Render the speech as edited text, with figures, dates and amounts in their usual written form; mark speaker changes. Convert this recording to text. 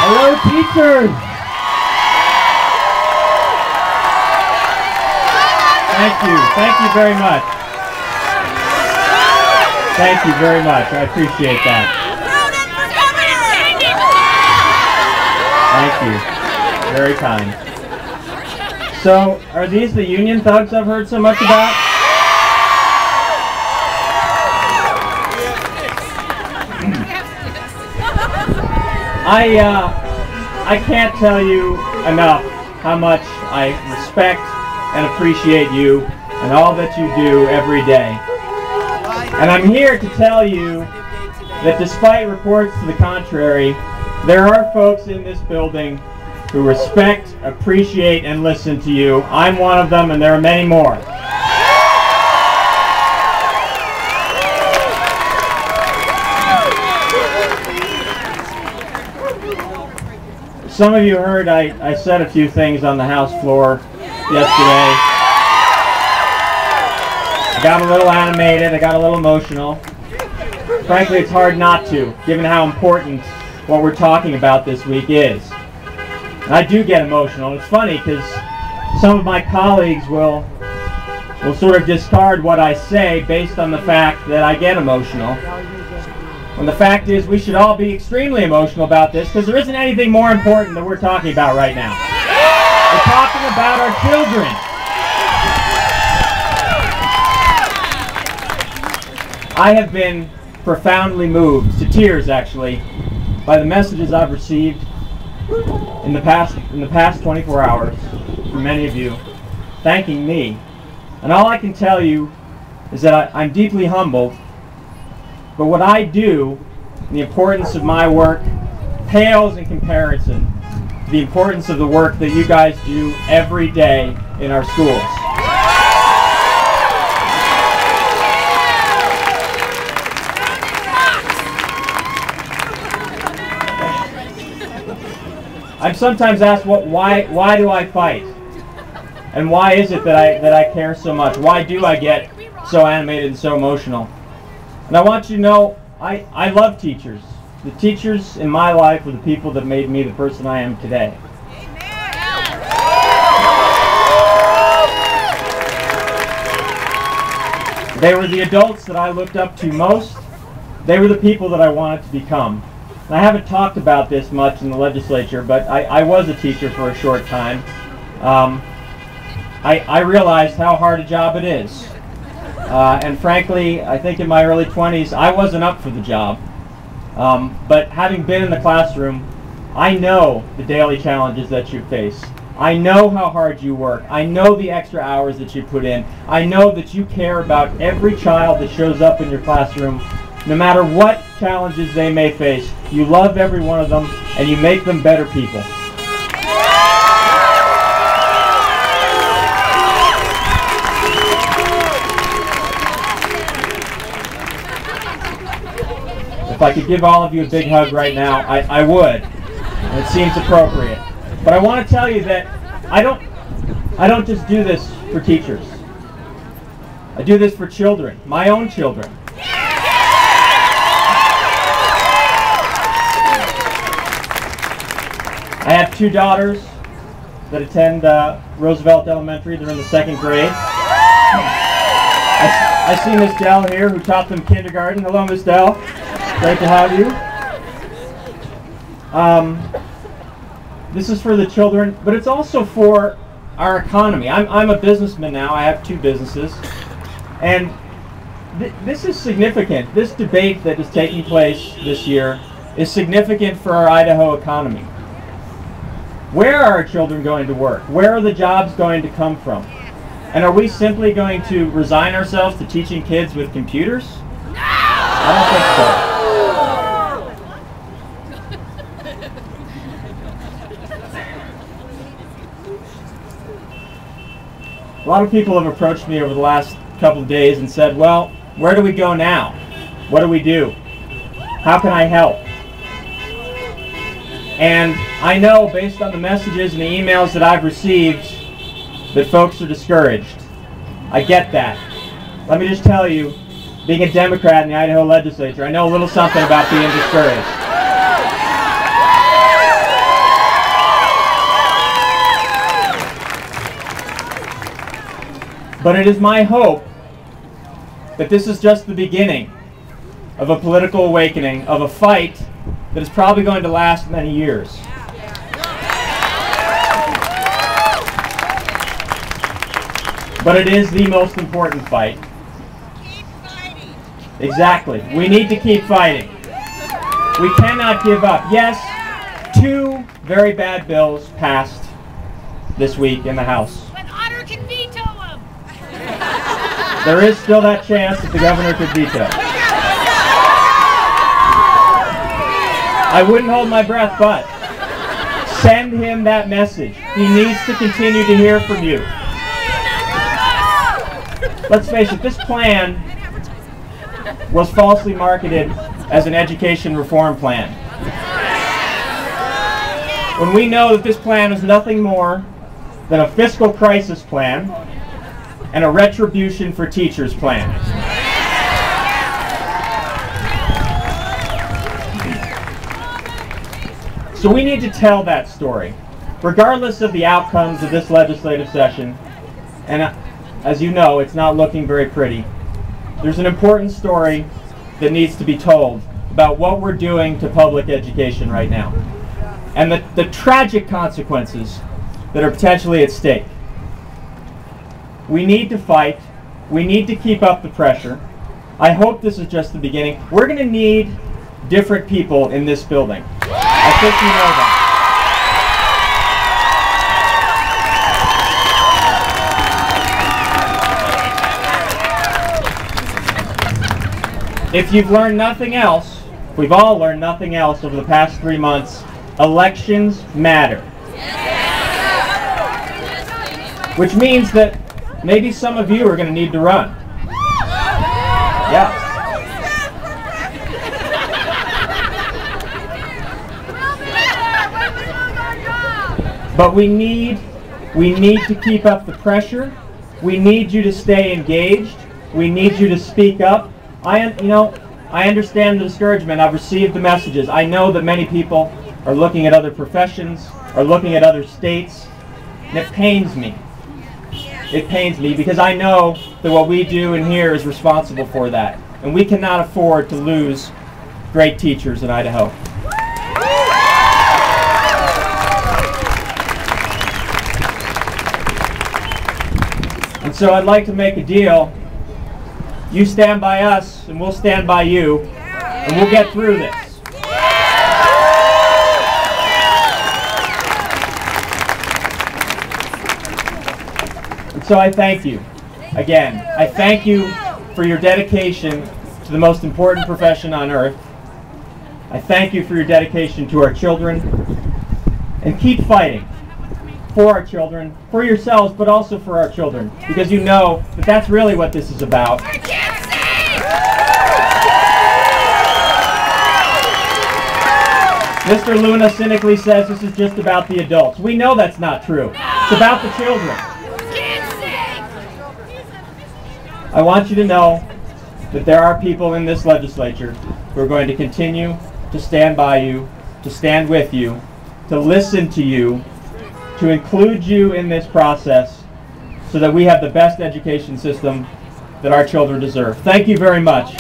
Speaker 1: Hello, teachers! Thank you very much. Thank you very much, I appreciate that. Thank you, very kind. So, are these the union thugs I've heard so much about? I can't tell you enough how much I respect and appreciate you and all that you do every day. And I'm here to tell you that despite reports to the contrary, there are folks in this building who respect, appreciate, and listen to you. I'm one of them, and there are many more. Some of you heard I said a few things on the House floor yesterday. I got a little animated, I got a little emotional. Frankly, it's hard not to, given how important what we're talking about this week is. And I do get emotional. It's funny because some of my colleagues will sort of discard what I say based on the fact that I get emotional. When the fact is, we should all be extremely emotional about this because there isn't anything more important than we're talking about right now. We're talking about our children. I have been profoundly moved, to tears actually, by the messages I've received in the past 24 hours from many of you thanking me. And all I can tell you is that I'm deeply humbled. But what I do, the importance of my work, pales in comparison to the importance of the work that you guys do every day in our schools. I'm sometimes asked, why do I fight? And why is it that I care so much? Why do I get so animated and so emotional? And I want you to know, I love teachers. The teachers in my life were the people that made me the person I am today. They were the adults that I looked up to most. They were the people that I wanted to become. And I haven't talked about this much in the legislature, but I was a teacher for a short time. I realized how hard a job it is. And frankly, I think in my early 20s, I wasn't up for the job. But having been in the classroom, I know the daily challenges that you face. I know how hard you work. I know the extra hours that you put in. I know that you care about every child that shows up in your classroom. No matter what challenges they may face, you love every one of them, and you make them better people. If I could give all of you a big hug right now, I would. And it seems appropriate. But I want to tell you that I don't just do this for teachers. I do this for children, my own children. I have two daughters that attend Roosevelt Elementary. They're in the 2nd grade. I see Miss Dell here, who taught them kindergarten. Hello, Miss Dell. Great to have you. This is for the children, but it's also for our economy. I'm a businessman now. I have 2 businesses. And this is significant. This debate that is taking place this year is significant for our Idaho economy. Where are our children going to work? Where are the jobs going to come from? And are we simply going to resign ourselves to teaching kids with computers? No! I don't think so. A lot of people have approached me over the last couple of days and said, well, where do we go now? What do we do? How can I help? And I know, based on the messages and the emails that I've received, that folks are discouraged. I get that. Let me just tell you, being a Democrat in the Idaho legislature, I know a little something about being discouraged. But it is my hope that this is just the beginning of a political awakening, of a fight that is probably going to last many years. But it is the most important fight.
Speaker 2: Keep fighting.
Speaker 1: Exactly. We need to keep fighting. We cannot give up. Yes, 2 very bad bills passed this week in the House.
Speaker 2: But Otter can veto them.
Speaker 1: There is still that chance that the governor could veto. I wouldn't hold my breath, but send him that message. He needs to continue to hear from you. Let's face it, this plan was falsely marketed as an education reform plan. When we know that this plan is nothing more than a fiscal crisis plan and a retribution for teachers plan. So we need to tell that story, regardless of the outcomes of this legislative session. And as you know, it's not looking very pretty. There's an important story that needs to be told about what we're doing to public education right now and the tragic consequences that are potentially at stake. We need to fight. We need to keep up the pressure. I hope this is just the beginning. We're going to need different people in this building. I think you know that. If you've learned nothing else, we've all learned nothing else over the past 3 months, elections matter. Which means that maybe some of you are going to need to run. Yeah. But we need to keep up the pressure. We need you to stay engaged. We need you to speak up. I understand the discouragement. I've received the messages. I know that many people are looking at other professions, are looking at other states, and it pains me. It pains me because I know that what we do in here is responsible for that. And we cannot afford to lose great teachers in Idaho. And so I'd like to make a deal. You stand by us, and we'll stand by you, and we'll get through this. And so I thank you. Again, I thank you for your dedication to the most important profession on earth. I thank you for your dedication to our children. And keep fighting for our children, for yourselves, but also for our children, because you know that that's really what this is about. Mr. Luna cynically says this is just about the adults. We know that's not true. It's about the children. I want you to know that there are people in this legislature who are going to continue to stand by you, to stand with you, to listen to you, to include you in this process so that we have the best education system that our children deserve. Thank you very much.